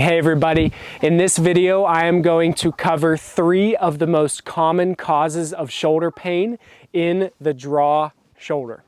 Hey everybody, in this video I am going to cover 3 of the most common causes of shoulder pain in the draw shoulder.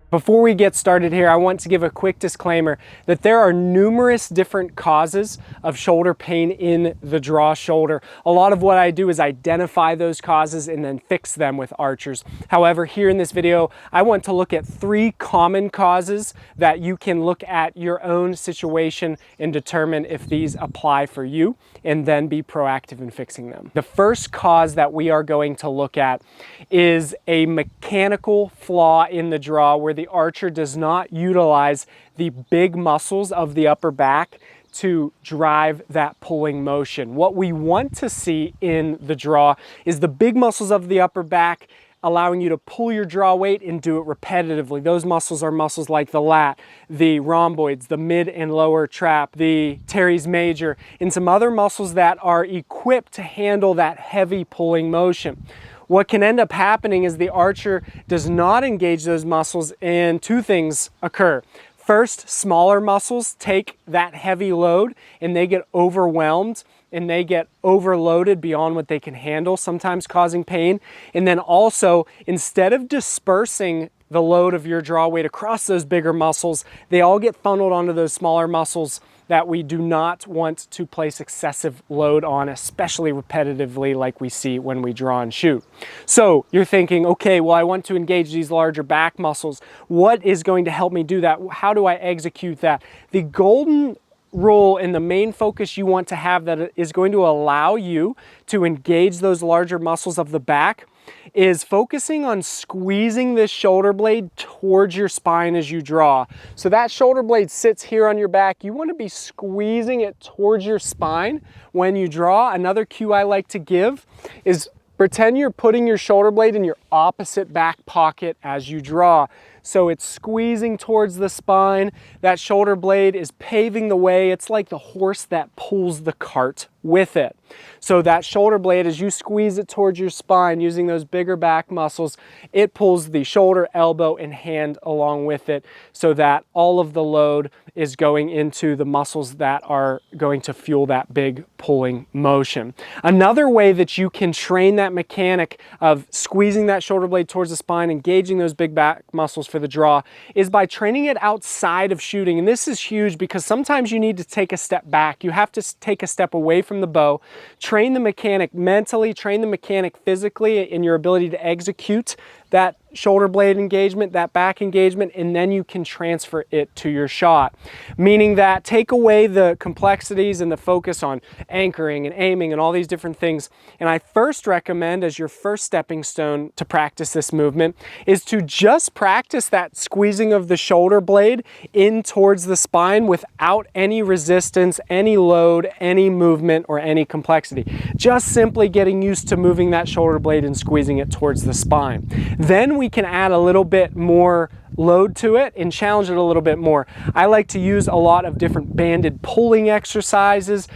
Before we get started here, I want to give a quick disclaimer that there are numerous different causes of shoulder pain in the draw shoulder. A lot of what I do is identify those causes and then fix them with archers. However, here in this video, I want to look at 3 common causes that you can look at your own situation and determine if these apply for you, and then be proactive in fixing them. The first cause that we are going to look at is a mechanical flaw in the draw where the archer does not utilize the big muscles of the upper back to drive that pulling motion. What we want to see in the draw is the big muscles of the upper back allowing you to pull your draw weight and do it repetitively. Those muscles are muscles like the lat, the rhomboids, the mid and lower trap, the teres major, and some other muscles that are equipped to handle that heavy pulling motion. What can end up happening is the archer does not engage those muscles and 2 things occur. First, smaller muscles take that heavy load and they get overwhelmed and they get overloaded beyond what they can handle, sometimes causing pain. And then also, instead of dispersing the load of your draw weight across those bigger muscles, they all get funneled onto those smaller muscles that we do not want to place excessive load on, especially repetitively like we see when we draw and shoot. So you're thinking, okay, well, I want to engage these larger back muscles. What is going to help me do that? How do I execute that? The golden rule and the main focus you want to have that is going to allow you to engage those larger muscles of the back is focusing on squeezing this shoulder blade towards your spine as you draw. So that shoulder blade sits here on your back. You want to be squeezing it towards your spine when you draw. Another cue I like to give is pretend you're putting your shoulder blade in your opposite back pocket as you draw. So it's squeezing towards the spine. That shoulder blade is paving the way. It's like the horse that pulls the cart with it. So that shoulder blade, as you squeeze it towards your spine using those bigger back muscles, it pulls the shoulder, elbow, and hand along with it so that all of the load is going into the muscles that are going to fuel that big pulling motion. Another way that you can train that mechanic of squeezing that shoulder blade towards the spine, engaging those big back muscles for the draw, is by training it outside of shooting. And this is huge because sometimes you need to take a step back. You have to take a step away from the bow, train the mechanic mentally, train the mechanic physically in your ability to execute that shoulder blade engagement, that back engagement, and then you can transfer it to your shot. Meaning that take away the complexities and the focus on anchoring and aiming and all these different things. And I first recommend, as your first stepping stone to practice this movement, is to just practice that squeezing of the shoulder blade in towards the spine without any resistance, any load, any movement, or any complexity. Just simply getting used to moving that shoulder blade and squeezing it towards the spine. Then we can add a little bit more load to it and challenge it a little bit more. I like to use a lot of different banded pulling exercises,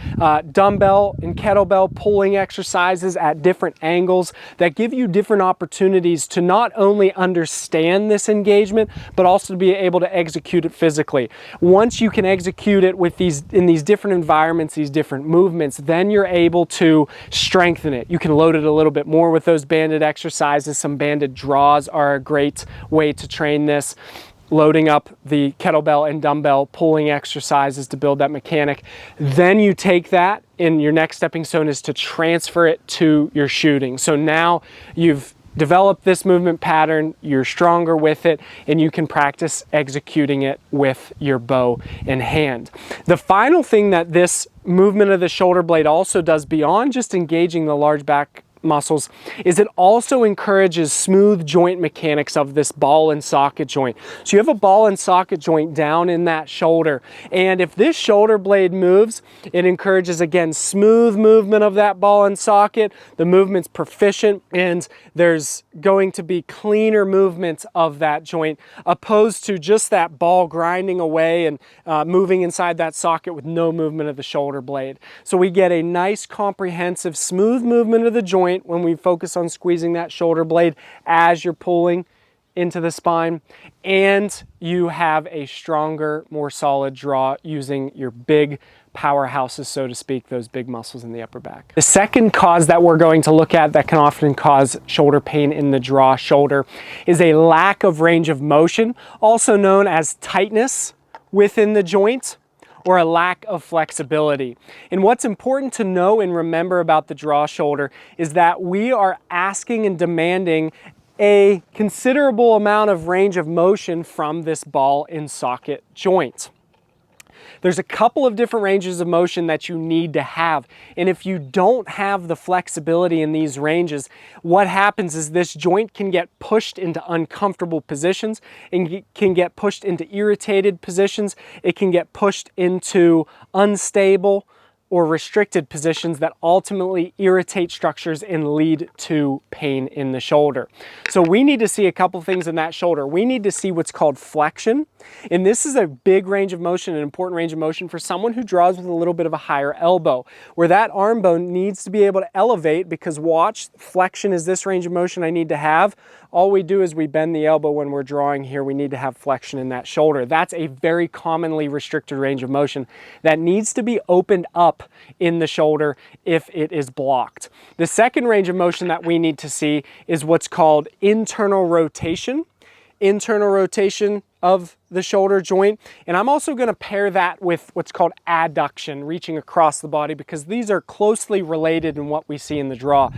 dumbbell and kettlebell pulling exercises at different angles that give you different opportunities to not only understand this engagement, but also to be able to execute it physically. Once you can execute it with in these different environments, these different movements, then you're able to strengthen it. You can load it a little bit more with those banded exercises. Some banded draws are a great way to train this. Loading up the kettlebell and dumbbell pulling exercises to build that mechanic. Then you take that and your next stepping stone is to transfer it to your shooting. So now you've developed this movement pattern, you're stronger with it, and you can practice executing it with your bow in hand. The final thing that this movement of the shoulder blade also does beyond just engaging the large back muscles is it also encourages smooth joint mechanics of this ball and socket joint. So you have a ball and socket joint down in that shoulder, and if this shoulder blade moves, it encourages again smooth movement of that ball and socket. The movement's proficient and there's going to be cleaner movement of that joint opposed to just that ball grinding away and moving inside that socket with no movement of the shoulder blade. So we get a nice comprehensive smooth movement of the joint when we focus on squeezing that shoulder blade as you're pulling into the spine, and you have a stronger, more solid draw using your big powerhouses, so to speak, those big muscles in the upper back. The second cause that we're going to look at that can often cause shoulder pain in the draw shoulder is a lack of range of motion, also known as tightness within the joint, or a lack of flexibility. And what's important to know and remember about the draw shoulder is that we are asking and demanding a considerable amount of range of motion from this ball and socket joint. There's a couple of different ranges of motion that you need to have. And if you don't have the flexibility in these ranges, what happens is this joint can get pushed into uncomfortable positions and can get pushed into irritated positions. It can get pushed into unstable or restricted positions that ultimately irritate structures and lead to pain in the shoulder. So we need to see a couple things in that shoulder. We need to see what's called flexion. And this is a big range of motion, an important range of motion for someone who draws with a little bit of a higher elbow, where that arm bone needs to be able to elevate, because watch, flexion is this range of motion I need to have. All we do is we bend the elbow when we're drawing here. We need to have flexion in that shoulder. That's a very commonly restricted range of motion that needs to be opened up in the shoulder if it is blocked. The second range of motion that we need to see is what's called internal rotation. Internal rotation of the shoulder joint. And I'm also going to pair that with what's called adduction, reaching across the body, because these are closely related in what we see in the draw.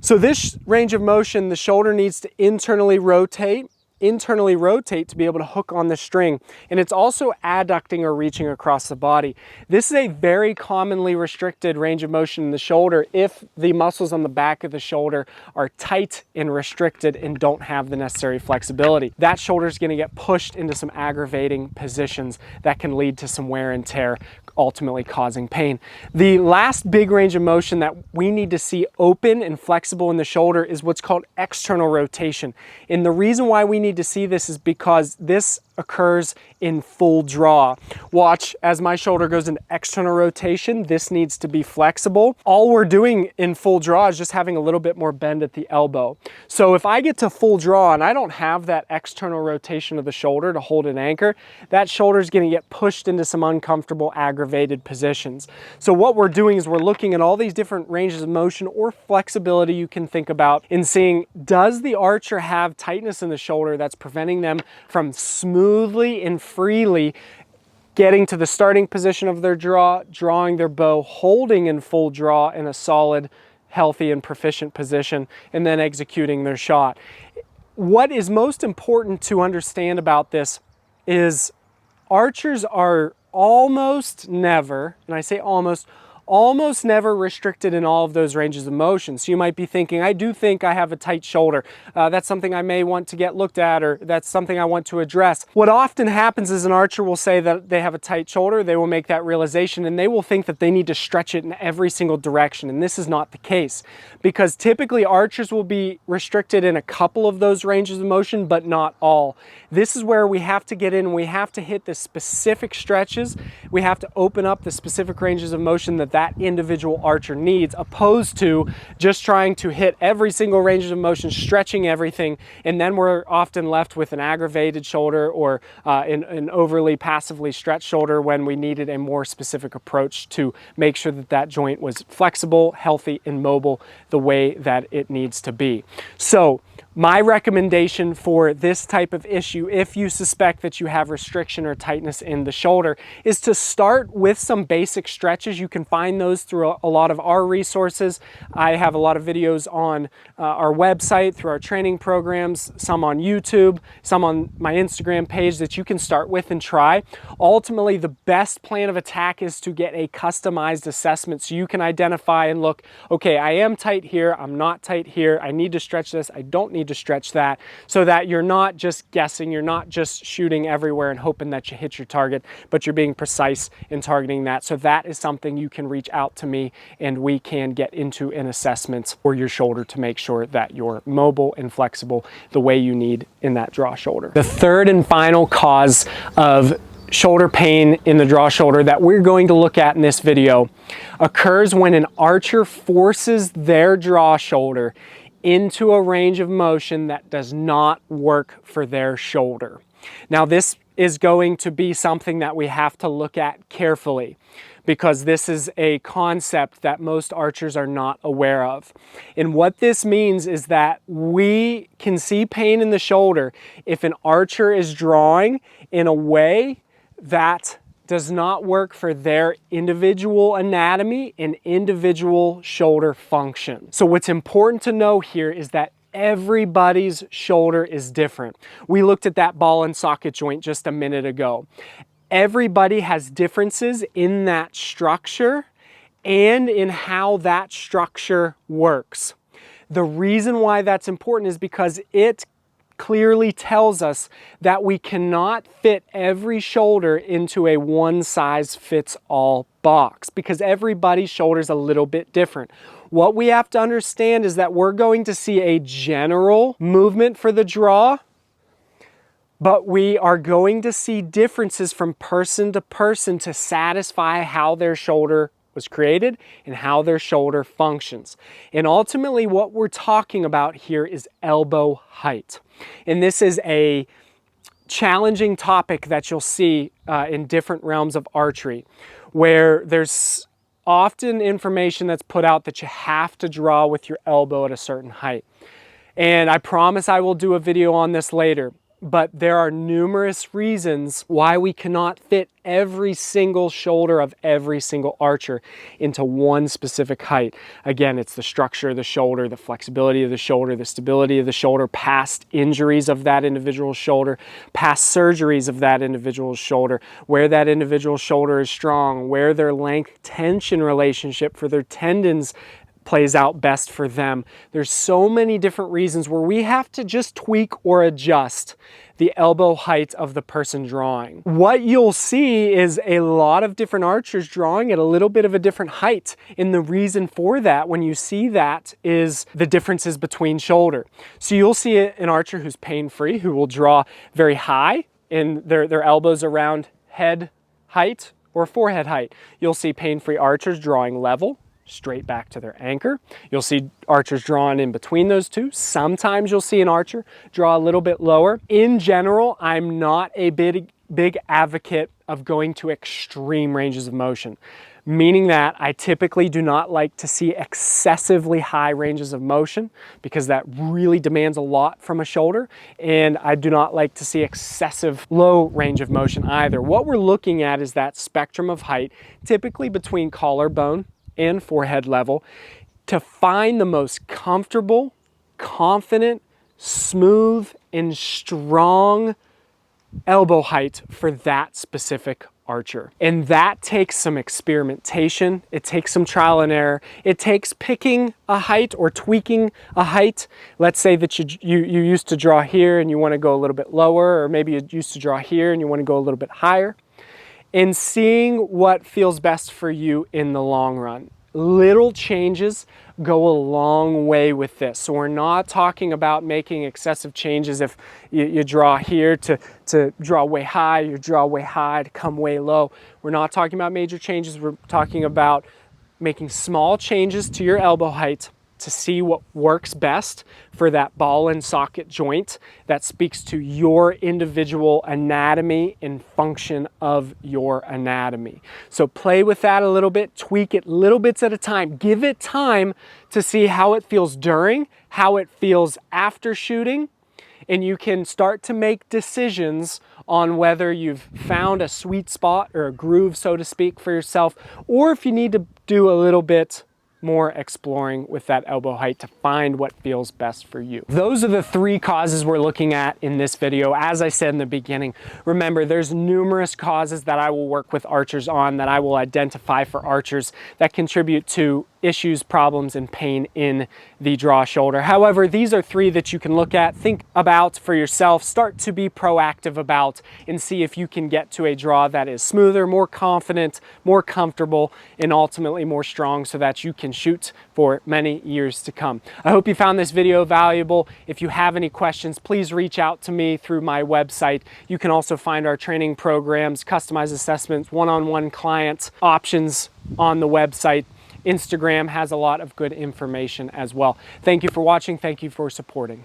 So this range of motion, the shoulder needs to internally rotate to be able to hook on the string. And it's also adducting or reaching across the body. This is a very commonly restricted range of motion in the shoulder if the muscles on the back of the shoulder are tight and restricted and don't have the necessary flexibility. That shoulder is going to get pushed into some aggravating positions that can lead to some wear and tear, ultimately causing pain. The last big range of motion that we need to see open and flexible in the shoulder is what's called external rotation. And the reason why we need to see this is because this occurs in full draw. Watch, as my shoulder goes into external rotation, this needs to be flexible. All we're doing in full draw is just having a little bit more bend at the elbow. So if I get to full draw and I don't have that external rotation of the shoulder to hold an anchor, that shoulder is going to get pushed into some uncomfortable, aggravated positions. So what we're doing is we're looking at all these different ranges of motion or flexibility you can think about and seeing, does the archer have tightness in the shoulder that's preventing them from smoothly and freely getting to the starting position of their draw, drawing their bow, holding in full draw in a solid, healthy, and proficient position, and then executing their shot. What is most important to understand about this is archers are almost never, and I say almost never restricted in all of those ranges of motion. So you might be thinking, I do think I have a tight shoulder. That's something I may want to get looked at, or that's something I want to address. What often happens is an archer will say that they have a tight shoulder, they will make that realization, and they will think that they need to stretch it in every single direction. And this is not the case, because typically archers will be restricted in a couple of those ranges of motion, but not all. This is where we have to get in, we have to hit the specific stretches, we have to open up the specific ranges of motion that individual archer needs, opposed to just trying to hit every single range of motion, stretching everything, and then we're often left with an aggravated shoulder or an overly passively stretched shoulder when we needed a more specific approach to make sure that that joint was flexible, healthy, and mobile the way that it needs to be. So my recommendation for this type of issue, if you suspect that you have restriction or tightness in the shoulder, is to start with some basic stretches. You can find those through a lot of our resources. I have a lot of videos on our website, through our training programs, some on YouTube, some on my Instagram page that you can start with and try. Ultimately, the best plan of attack is to get a customized assessment so you can identify and look, okay, I am tight here, I'm not tight here, I need to stretch this, I don't need to stretch that, so that you're not just guessing, you're not just shooting everywhere and hoping that you hit your target, but you're being precise in targeting that. So that is something you can reach out to me and we can get into an assessment for your shoulder to make sure that you're mobile and flexible the way you need in that draw shoulder. The third and final cause of shoulder pain in the draw shoulder that we're going to look at in this video occurs when an archer forces their draw shoulder into a range of motion that does not work for their shoulder. Now, this is going to be something that we have to look at carefully, because this is a concept that most archers are not aware of. And what this means is that we can see pain in the shoulder if an archer is drawing in a way that does not work for their individual anatomy and individual shoulder function. So what's important to know here is that everybody's shoulder is different. We looked at that ball and socket joint just a minute ago. Everybody has differences in that structure and in how that structure works. The reason why that's important is because it clearly tells us that we cannot fit every shoulder into a one-size-fits-all box, because everybody's shoulder is a little bit different. What we have to understand is that we're going to see a general movement for the draw, but we are going to see differences from person to person to satisfy how their shoulder was created and how their shoulder functions. And ultimately what we're talking about here is elbow height. And this is a challenging topic that you'll see in different realms of archery, where there's often information that's put out that you have to draw with your elbow at a certain height. And I promise I will do a video on this later. But there are numerous reasons why we cannot fit every single shoulder of every single archer into one specific height. Again, it's the structure of the shoulder, the flexibility of the shoulder, the stability of the shoulder, past injuries of that individual shoulder, past surgeries of that individual shoulder, where that individual shoulder is strong, where their length-tension relationship for their tendons plays out best for them. There's so many different reasons where we have to just tweak or adjust the elbow height of the person drawing. What you'll see is a lot of different archers drawing at a little bit of a different height. And the reason for that, when you see that, is the differences between shoulder. So you'll see an archer who's pain-free, who will draw very high in their elbows around head height or forehead height. You'll see pain-free archers drawing level, straight back to their anchor. You'll see archers drawing in between those two. Sometimes you'll see an archer draw a little bit lower. In general, I'm not a big advocate of going to extreme ranges of motion, meaning that I typically do not like to see excessively high ranges of motion, because that really demands a lot from a shoulder, and I do not like to see excessive low range of motion either. What we're looking at is that spectrum of height, typically between collarbone and forehead level, to find the most comfortable, confident, smooth, and strong elbow height for that specific archer. And that takes some experimentation. It takes some trial and error. It takes picking a height or tweaking a height. Let's say that you used to draw here and you want to go a little bit lower, or maybe you used to draw here and you want to go a little bit higher, and seeing what feels best for you in the long run. Little changes go a long way with this. So we're not talking about making excessive changes. If you draw here to draw way high, you draw way high to come way low. We're not talking about major changes. We're talking about making small changes to your elbow height to see what works best for that ball and socket joint that speaks to your individual anatomy and function of your anatomy. So play with that a little bit, tweak it little bits at a time. Give it time to see how it feels during, how it feels after shooting, and you can start to make decisions on whether you've found a sweet spot or a groove, so to speak, for yourself, or if you need to do a little bit more exploring with that elbow height to find what feels best for you. Those are the three causes we're looking at in this video. As I said in the beginning, remember, there's numerous causes that I will work with archers on, that I will identify for archers that contribute to issues, problems, and pain in the draw shoulder. However, these are three that you can look at, think about for yourself, start to be proactive about, and see if you can get to a draw that is smoother, more confident, more comfortable, and ultimately more strong, so that you can shoot for many years to come. I hope you found this video valuable. If you have any questions, please reach out to me through my website. You can also find our training programs, customized assessments, one-on-one client options on the website. Instagram has a lot of good information as well. Thank you for watching. Thank you for supporting.